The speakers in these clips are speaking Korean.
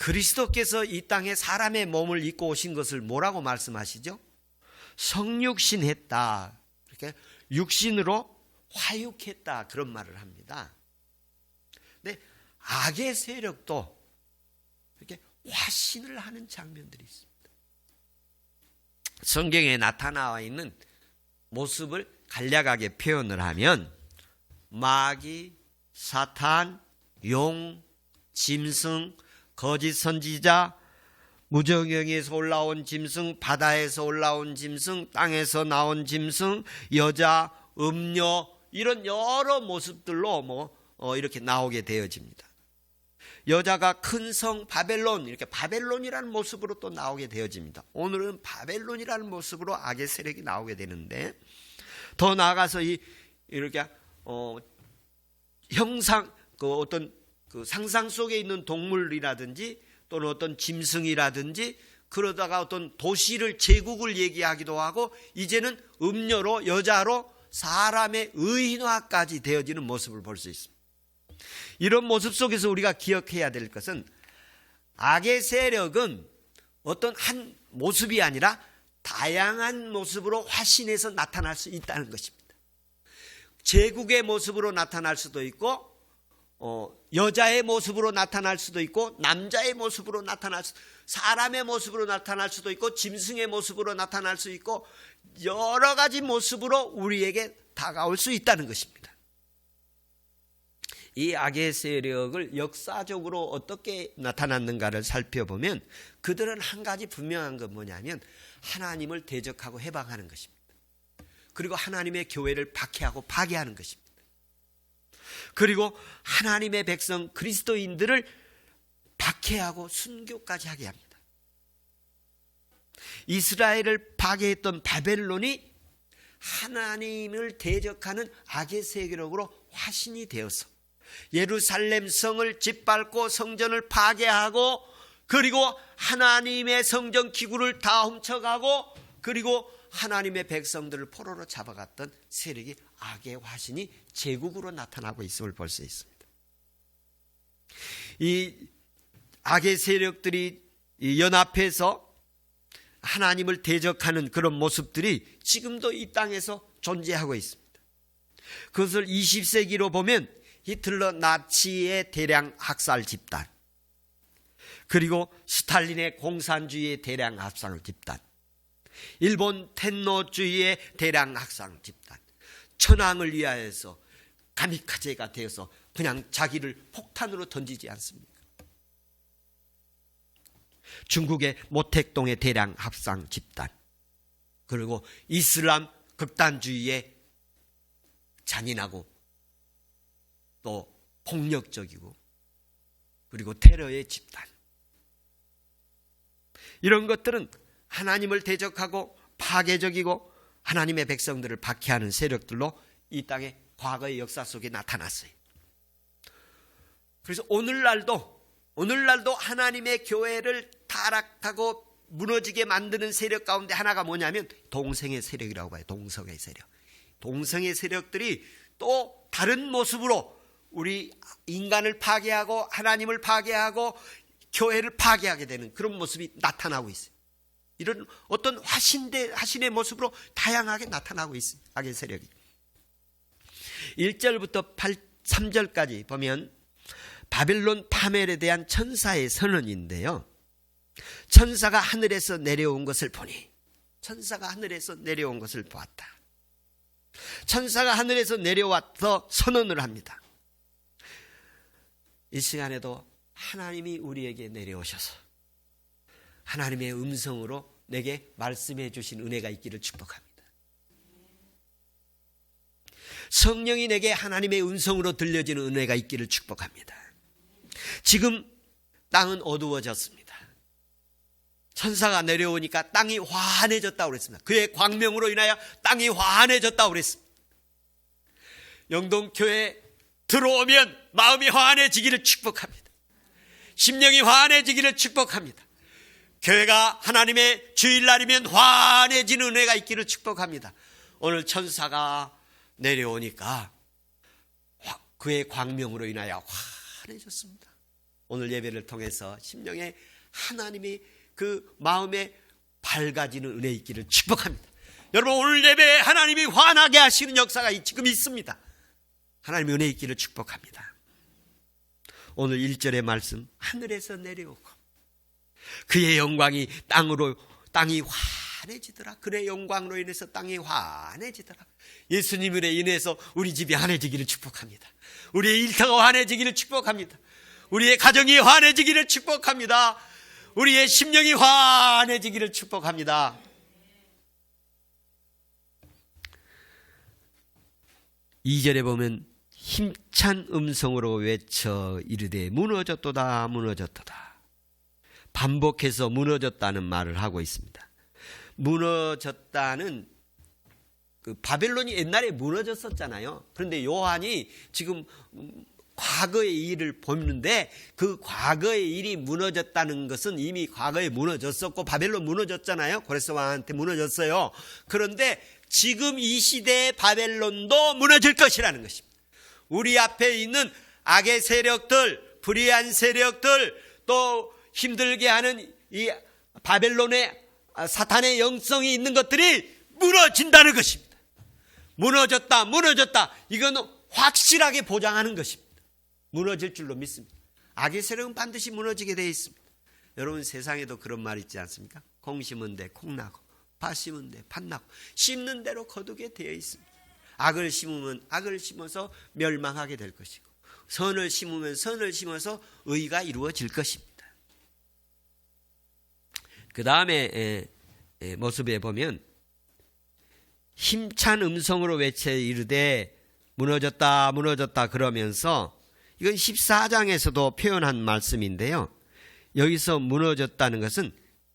그리스도께서 이 땅에 사람의 몸을 입고 오신 것을 뭐라고 말씀하시죠? 성육신했다. 이렇게 육신으로 화육했다. 그런 말을 합니다. 근데 악의 세력도 이렇게 화신을 하는 장면들이 있습니다. 성경에 나타나와 있는 모습을 간략하게 표현을 하면 마귀, 사탄, 용, 짐승, 거짓 선지자, 무정경에서 올라온 짐승, 바다에서 올라온 짐승, 땅에서 나온 짐승, 여자, 음녀, 이런 여러 모습들로 이렇게 나오게 되어집니다. 여자가 큰 성 바벨론, 이렇게 바벨론이라는 모습으로 또 나오게 되어집니다. 오늘은 바벨론이라는 모습으로 악의 세력이 나오게 되는데, 더 나아가서 이렇게 형상, 어떤 상상 속에 있는 동물이라든지 또는 어떤 짐승이라든지, 그러다가 어떤 도시를, 제국을 얘기하기도 하고, 이제는 음녀로, 여자로 사람의 의인화까지 되어지는 모습을 볼 수 있습니다. 이런 모습 속에서 우리가 기억해야 될 것은, 악의 세력은 어떤 한 모습이 아니라 다양한 모습으로 화신해서 나타날 수 있다는 것입니다. 제국의 모습으로 나타날 수도 있고, 여자의 모습으로 나타날 수도 있고, 남자의 모습으로 나타날 수도, 사람의 모습으로 나타날 수도 있고, 짐승의 모습으로 나타날 수 있고, 여러 가지 모습으로 우리에게 다가올 수 있다는 것입니다. 이 악의 세력을 역사적으로 어떻게 나타났는가를 살펴보면, 그들은 한 가지 분명한 건 뭐냐면 하나님을 대적하고 해방하는 것입니다. 그리고 하나님의 교회를 박해하고 파괴하는 것입니다. 그리고 하나님의 백성 그리스도인들을 박해하고 순교까지 하게 합니다. 이스라엘을 파괴했던 바벨론이 하나님을 대적하는 악의 세력으로 화신이 되어서 예루살렘 성을 짓밟고 성전을 파괴하고, 그리고 하나님의 성전 기구를 다 훔쳐가고, 그리고 하나님의 백성들을 포로로 잡아갔던 세력이, 악의 화신이 제국으로 나타나고 있음을 볼 수 있습니다. 이 악의 세력들이 연합해서 하나님을 대적하는 그런 모습들이 지금도 이 땅에서 존재하고 있습니다. 그것을 20세기로 보면 히틀러 나치의 대량 학살 집단, 그리고 스탈린의 공산주의의 대량 학살 집단, 일본 텐노주의의 대량 학살 집단, 천황을 위하여서 가미카제가 되어서 그냥 자기를 폭탄으로 던지지 않습니까? 중국의 모택동의 대량 학살 집단, 그리고 이슬람 극단주의의 잔인하고 또 폭력적이고 그리고 테러의 집단, 이런 것들은 하나님을 대적하고 파괴적이고 하나님의 백성들을 박해하는 세력들로 이 땅의 과거의 역사 속에 나타났어요. 그래서 오늘날도 하나님의 교회를 타락하고 무너지게 만드는 세력 가운데 하나가 뭐냐면 동성의 세력이라고 봐요. 동성의 세력. 동성의 세력들이 또 다른 모습으로 우리 인간을 파괴하고 하나님을 파괴하고 교회를 파괴하게 되는 그런 모습이 나타나고 있어요. 이런 어떤 화신의 모습으로 다양하게 나타나고 있습니다. 악의 세력이. 1절부터 3절까지 보면 바벨론 파멸에 대한 천사의 선언인데요. 천사가 하늘에서 내려온 것을 보니, 천사가 하늘에서 내려온 것을 보았다. 천사가 하늘에서 내려와서 선언을 합니다. 이 시간에도 하나님이 우리에게 내려오셔서 하나님의 음성으로 내게 말씀해 주신 은혜가 있기를 축복합니다. 성령이 내게 하나님의 음성으로 들려지는 은혜가 있기를 축복합니다. 지금 땅은 어두워졌습니다. 천사가 내려오니까 땅이 환해졌다고 그랬습니다. 그의 광명으로 인하여 땅이 환해졌다고 그랬습니다. 영동교회 들어오면 마음이 환해지기를 축복합니다. 심령이 환해지기를 축복합니다. 교회가 하나님의 주일날이면 환해지는 은혜가 있기를 축복합니다. 오늘 천사가 내려오니까 그의 광명으로 인하여 환해졌습니다. 오늘 예배를 통해서 심령에 하나님이 그 마음에 밝아지는 은혜 있기를 축복합니다. 여러분, 오늘 예배에 하나님이 환하게 하시는 역사가 지금 있습니다. 하나님의 은혜 있기를 축복합니다. 오늘 1절의 말씀, 하늘에서 내려오고 그의 영광이 땅이 환해지더라. 그의 영광으로 인해서 땅이 환해지더라. 예수님으로 인해서 우리 집이 환해지기를 축복합니다. 우리의 일터가 환해지기를 축복합니다. 우리의 가정이 환해지기를 축복합니다. 우리의 심령이 환해지기를 축복합니다. 이 절에 보면 힘찬 음성으로 외쳐 이르되 무너졌도다 무너졌도다. 반복해서 무너졌다는 말을 하고 있습니다. 무너졌다는 그 바벨론이 옛날에 무너졌었잖아요. 그런데 요한이 지금 과거의 일을 보는데 그 과거의 일이 무너졌다는 것은 이미 과거에 무너졌었고 바벨론 무너졌잖아요. 고레스 왕한테 무너졌어요. 그런데 지금 이 시대의 바벨론도 무너질 것이라는 것입니다. 우리 앞에 있는 악의 세력들, 불의한 세력들, 또 힘들게 하는 이 바벨론의 사탄의 영성이 있는 것들이 무너진다는 것입니다. 무너졌다. 이건 확실하게 보장하는 것입니다. 무너질 줄로 믿습니다. 악의 세력은 반드시 무너지게 되어 있습니다. 여러분, 세상에도 그런 말 있지 않습니까? 콩 심은 데 콩 나고 팥 심은 데 팥 나고 심는 대로 거두게 되어 있습니다. 악을 심으면 악을 심어서 멸망하게 될 것이고 선을 심으면 선을 심어서 의가 이루어질 것입니다. 그 다음에 모습에 보면 힘찬 음성으로 외쳐 이르되 무너졌다 그러면서 이건 14장에서도 표현한 말씀인데요. 여기서 무너졌다는 것은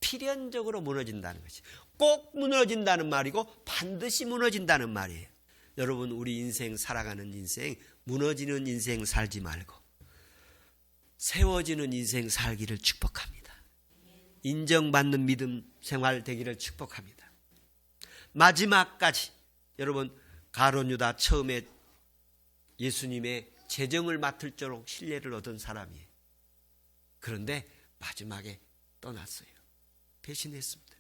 필연적으로 무너진다는 것이 꼭 무너진다는 말이고 반드시 무너진다는 말이에요. 여러분, 우리 인생 살아가는 인생 무너지는 인생 살지 말고 세워지는 인생 살기를 축복합니다. 인정받는 믿음 생활 되기를 축복합니다. 마지막까지 여러분, 가룟 유다 처음에 예수님의 재정을 맡을 정도로 신뢰를 얻은 사람이에요. 그런데 마지막에 떠났어요. 배신했습니다.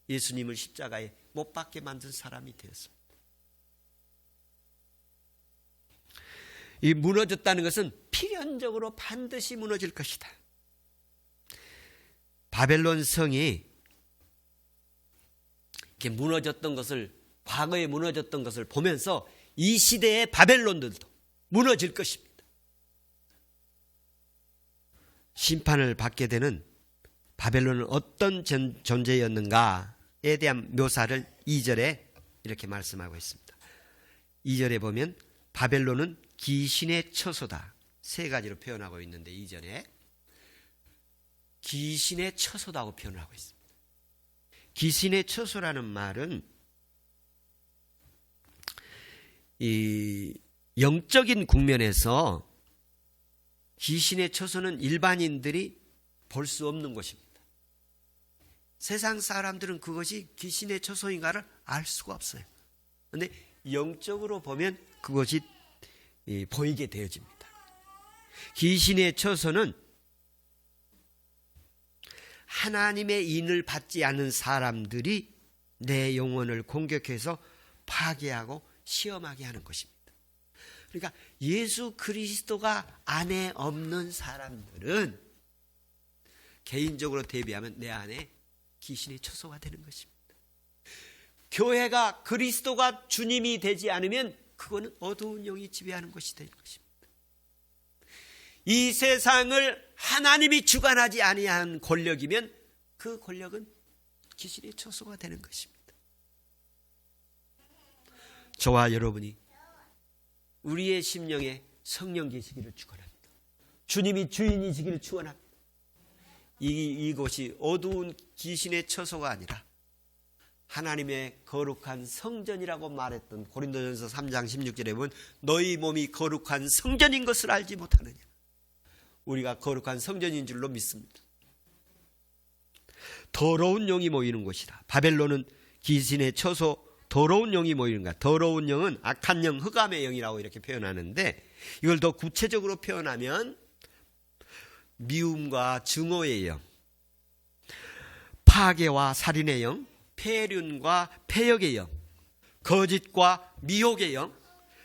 예수님을 십자가에 못 박게 만든 사람이 되었습니다. 이 무너졌다는 것은 필연적으로 반드시 무너질 것이다. 바벨론 성이 이렇게 무너졌던 것을, 과거에 무너졌던 것을 보면서 이 시대의 바벨론들도 무너질 것입니다. 심판을 받게 되는 바벨론은 어떤 존재였는가에 대한 묘사를 2절에 이렇게 말씀하고 있습니다. 2절에 보면 바벨론은 귀신의 처소다. 세 가지로 표현하고 있는데 2절에 귀신의 처소다고 표현하고 있습니다. 귀신의 처소라는 말은 이 영적인 국면에서 귀신의 처소는 일반인들이 볼 수 없는 것입니다. 세상 사람들은 그것이 귀신의 처소인가를 알 수가 없어요. 그런데 영적으로 보면 그것이 보이게 되어집니다. 귀신의 처소는 하나님의 인을 받지 않은 사람들이 내 영혼을 공격해서 파괴하고 시험하게 하는 것입니다. 그러니까 예수 그리스도가 안에 없는 사람들은 개인적으로 대비하면 내 안에 귀신의 처소가 되는 것입니다. 교회가 그리스도가 주님이 되지 않으면 그거는 어두운 영이 지배하는 것이 되는 것입니다. 이 세상을 하나님이 주관하지 아니한 권력이면 그 권력은 귀신의 처소가 되는 것입니다. 저와 여러분이 우리의 심령에 성령 계시기를 축원합니다. 주님이 주인이시기를 축원합니다. 이곳이 어두운 귀신의 처소가 아니라 하나님의 거룩한 성전이라고 말했던 고린도전서 3장 16절에 보면 너희 몸이 거룩한 성전인 것을 알지 못하느냐. 우리가 거룩한 성전인 줄로 믿습니다. 더러운 영이 모이는 곳이다. 바벨론은 귀신의 처소, 더러운 영이 모이는 것. 더러운 영은 악한 영, 흑암의 영이라고 이렇게 표현하는데 이걸 더 구체적으로 표현하면 미움과 증오의 영, 파괴와 살인의 영, 폐륜과 폐역의 영, 거짓과 미혹의 영,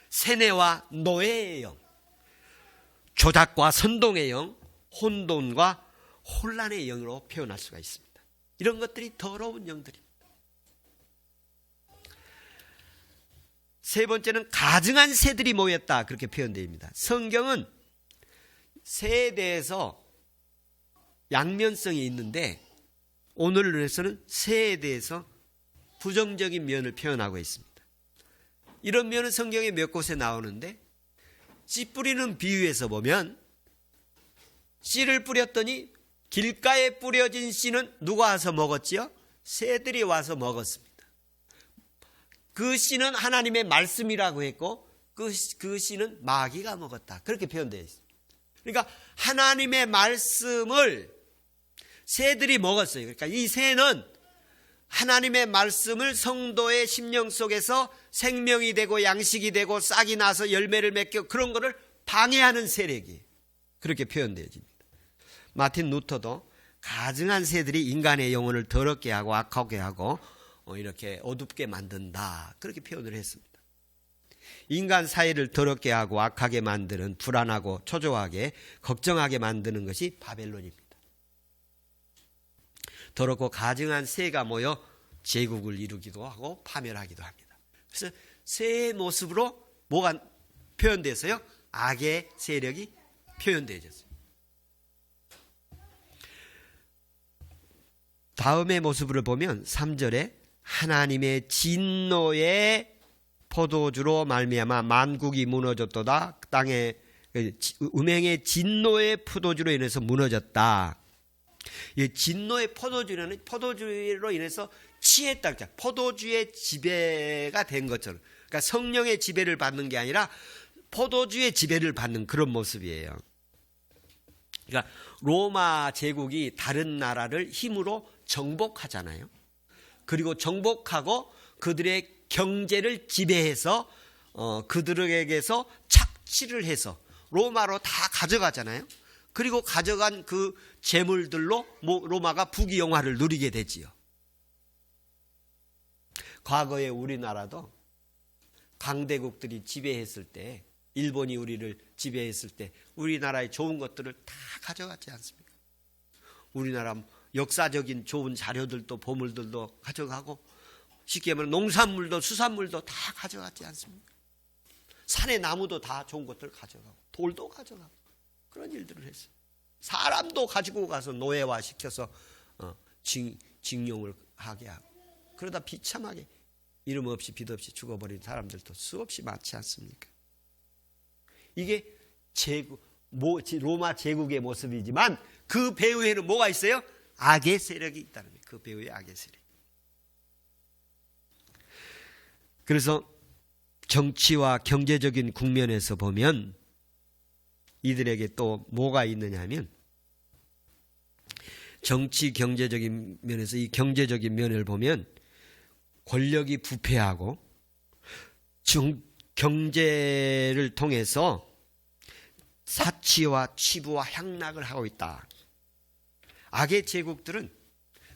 세뇌와 노예의 영, 조작과 선동의 영, 혼돈과 혼란의 영으로 표현할 수가 있습니다. 이런 것들이 더러운 영들입니다. 세 번째는 가증한 새들이 모였다, 그렇게 표현됩니다. 성경은 새에 대해서 양면성이 있는데 오늘에서는 새에 대해서 부정적인 면을 표현하고 있습니다. 이런 면은 성경에 몇 곳에 나오는데, 씨 뿌리는 비유에서 보면 씨를 뿌렸더니 길가에 뿌려진 씨는 누가 와서 먹었지요? 새들이 와서 먹었습니다. 그 씨는 하나님의 말씀이라고 했고 그 씨는 마귀가 먹었다, 그렇게 표현되어 있습니다. 그러니까 하나님의 말씀을 새들이 먹었어요. 그러니까 이 새는 하나님의 말씀을 성도의 심령 속에서 생명이 되고 양식이 되고 싹이 나서 열매를 맺고 그런 거를 방해하는 세력이, 그렇게 표현되어집니다. 마틴 루터도 가증한 새들이 인간의 영혼을 더럽게 하고 악하게 하고 이렇게 어둡게 만든다, 그렇게 표현을 했습니다. 인간 사회를 더럽게 하고 악하게 만드는, 불안하고 초조하게 걱정하게 만드는 것이 바벨론입니다. 더럽고 가증한 새가 모여 제국을 이루기도 하고 파멸하기도 합니다. 그래서 새의 모습으로 뭐가 표현돼서요? 악의 세력이 표현되어졌어요. 다음의 모습을 보면 3절에 하나님의 진노의 포도주로 말미암아 만국이 무너졌도다. 땅에 음행의 진노의 포도주로 인해서 무너졌다. 이 진노의 포도주로 인해서 취했다. 포도주의 지배가 된 것처럼, 그러니까 성령의 지배를 받는 게 아니라 포도주의 지배를 받는 그런 모습이에요. 그러니까 로마 제국이 다른 나라를 힘으로 정복하잖아요. 그리고 정복하고 그들의 경제를 지배해서 그들에게서 착취를 해서 로마로 다 가져가잖아요. 그리고 가져간 그 재물들로 로마가 부귀영화를 누리게 되지요. 과거에 우리나라도 강대국들이 지배했을 때, 일본이 우리를 지배했을 때 우리나라의 좋은 것들을 다 가져갔지 않습니까? 우리나라 역사적인 좋은 자료들도 보물들도 가져가고, 쉽게 말하면 농산물도 수산물도 다 가져갔지 않습니까? 산의 나무도 다 좋은 것들 가져가고 돌도 가져가고 그런 일들을 했어요. 사람도 가지고 가서 노예화 시켜서 징용을 하게 하고, 그러다 비참하게 이름 없이 빛 없이 죽어버린 사람들도 수없이 많지 않습니까? 이게 로마 제국의 모습이지만 그 배후에는 뭐가 있어요? 악의 세력이 있다는 거예요. 그 배후에 악의 세력. 그래서 정치와 경제적인 국면에서 보면 이들에게 또 뭐가 있느냐 하면, 정치 경제적인 면에서 이 경제적인 면을 보면 권력이 부패하고 경제를 통해서 사치와 치부와 향락을 하고 있다. 악의 제국들은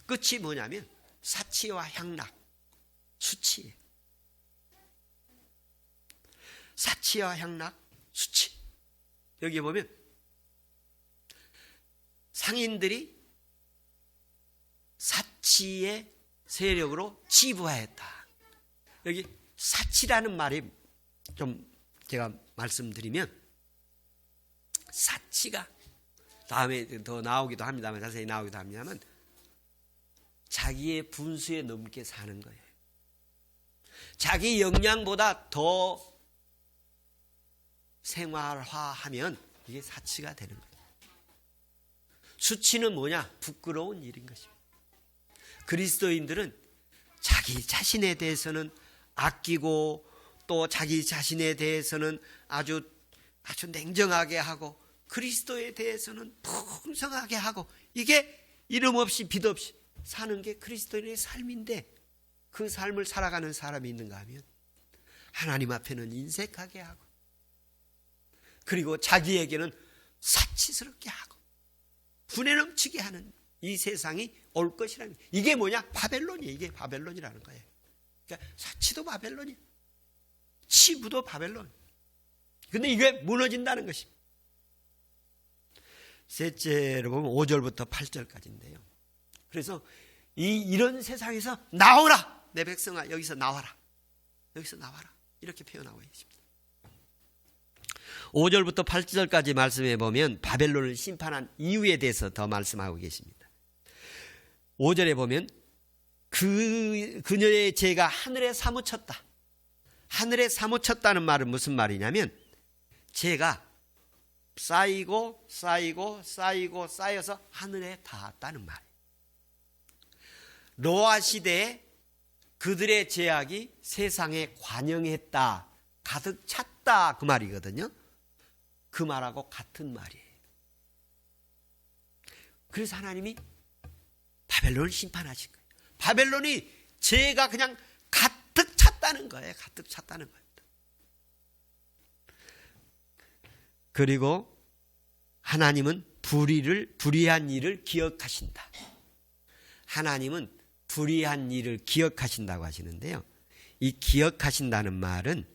끝이 뭐냐면 사치와 향락, 수치. 사치와 향락, 수치. 여기 보면 상인들이 사치의 세력으로 치부하였다. 여기 사치라는 말이 좀 제가 말씀드리면, 사치가 다음에 더 나오기도 합니다만, 자세히 나오기도 합니다만, 자기의 분수에 넘게 사는 거예요. 자기 역량보다 더 생활화하면 이게 사치가 되는 거예요. 수치는 뭐냐? 부끄러운 일인 것입니다. 그리스도인들은 자기 자신에 대해서는 아끼고 또 자기 자신에 대해서는 아주 냉정하게 하고 그리스도에 대해서는 풍성하게 하고, 이게 이름 없이 빛 없이 사는 게 그리스도인의 삶인데, 그 삶을 살아가는 사람이 있는가 하면 하나님 앞에는 인색하게 하고, 그리고 자기에게는 사치스럽게 하고, 분에 넘치게 하는 이 세상이 올 것이라는 거예요. 이게 뭐냐? 바벨론이에요. 이게 바벨론이라는 거예요. 그러니까 사치도 바벨론이에요. 치부도 바벨론. 근데 이게 무너진다는 것입니다. 셋째로 보면 5절부터 8절까지인데요. 그래서 이런 세상에서 나오라. 내 백성아 여기서 나와라. 여기서 나와라. 이렇게 표현하고 있습니다. 5절부터 8절까지 말씀해 보면 바벨론을 심판한 이유에 대해서 더 말씀하고 계십니다. 5절에 보면 그녀의 죄가 하늘에 사무쳤다. 하늘에 사무쳤다는 말은 무슨 말이냐면 죄가 쌓이고 쌓여서 하늘에 닿았다는 말이에요. 노아 시대에 그들의 죄악이 세상에 관영했다, 가득 찼다 그 말이거든요. 그 말하고 같은 말이에요. 그래서 하나님이 바벨론을 심판하신 거예요. 바벨론이 죄가 그냥 가득 찼다는 거예요. 가득 찼다는 거예요. 그리고 하나님은 불의한 일을 기억하신다. 하나님은 불의한 일을 기억하신다고 하시는데요. 이 기억하신다는 말은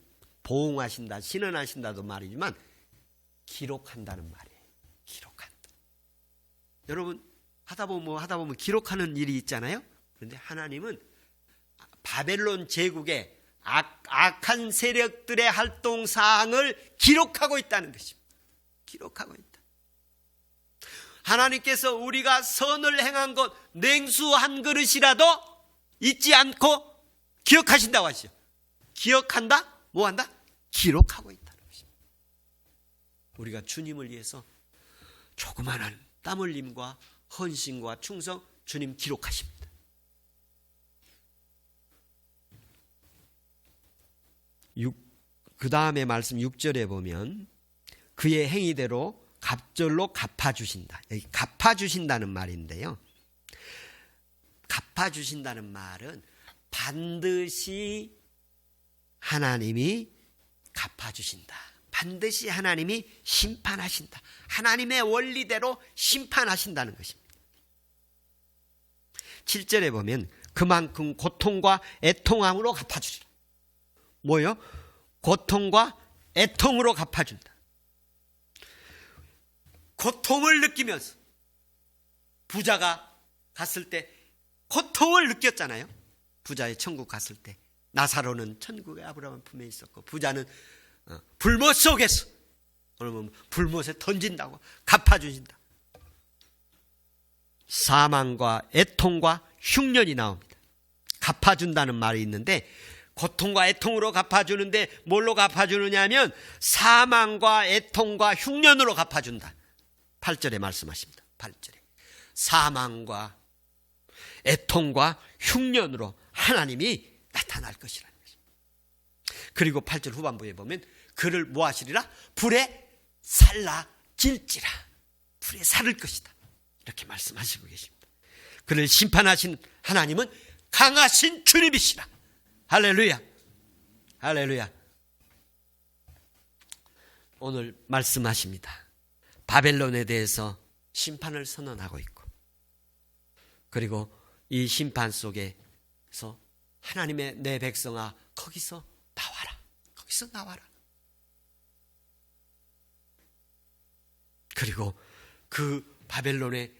보응하신다, 신원하신다도 말이지만 기록한다는 말이에요. 기록한다. 여러분 하다 보면 기록하는 일이 있잖아요. 그런데 하나님은 바벨론 제국의 악한 세력들의 활동 사항을 기록하고 있다는 것입니다. 기록하고 있다. 하나님께서 우리가 선을 행한 것 냉수 한 그릇이라도 잊지 않고 기억하신다고 하시죠. 기억한다? 뭐한다? 기록하고 있다는 것입니다. 우리가 주님을 위해서 조그마한 땀 흘림과 헌신과 충성 주님 기록하십니다. 그 다음에 말씀 6절에 보면 그의 행위대로 갑절로 갚아주신다. 여기 갚아주신다는 말인데요. 갚아주신다는 말은 반드시 하나님이 갚아주신다. 반드시 하나님이 심판하신다. 하나님의 원리대로 심판하신다는 것입니다. 7절에 보면 그만큼 고통과 애통함으로 갚아주리라. 뭐요? 고통과 애통으로 갚아준다. 고통을 느끼면서 부자가 갔을 때 고통을 느꼈잖아요. 부자의 천국 갔을 때 나사로는 천국의 아브라함 품에 있었고 부자는 불못 속에서 그러면 불못에 던진다고 갚아주신다. 사망과 애통과 흉년이 나옵니다. 갚아준다는 말이 있는데 고통과 애통으로 갚아주는데 뭘로 갚아주느냐 하면 사망과 애통과 흉년으로 갚아준다. 8절에 말씀하십니다. 8절에 사망과 애통과 흉년으로 하나님이 나타날 것이라는 것입니다. 그리고 8절 후반부에 보면 그를 뭐 하시리라? 불에 살라질지라. 불에 살을 것이다. 이렇게 말씀하시고 계십니다. 그를 심판하신 하나님은 강하신 주님이시라. 할렐루야. 할렐루야. 오늘 말씀하십니다. 바벨론에 대해서 심판을 선언하고 있고 그리고 이 심판 속에서 하나님의 내 백성아 거기서 나와라. 거기서 나와라. 그리고 그 바벨론의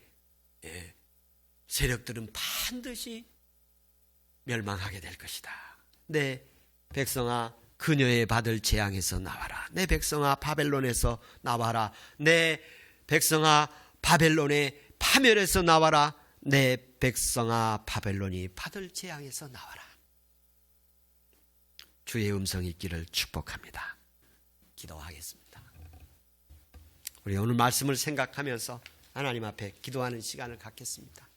세력들은 반드시 멸망하게 될 것이다. 내 백성아 그녀의 받을 재앙에서 나와라. 내 백성아 바벨론에서 나와라. 내 백성아 바벨론의 파멸에서 나와라. 내 백성아 바벨론이 받을 재앙에서 나와라. 주의 음성이 있기를 축복합니다. 기도하겠습니다. 우리 오늘 말씀을 생각하면서 하나님 앞에 기도하는 시간을 갖겠습니다.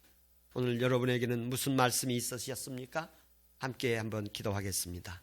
오늘 여러분에게는 무슨 말씀이 있으셨습니까? 함께 한번 기도하겠습니다.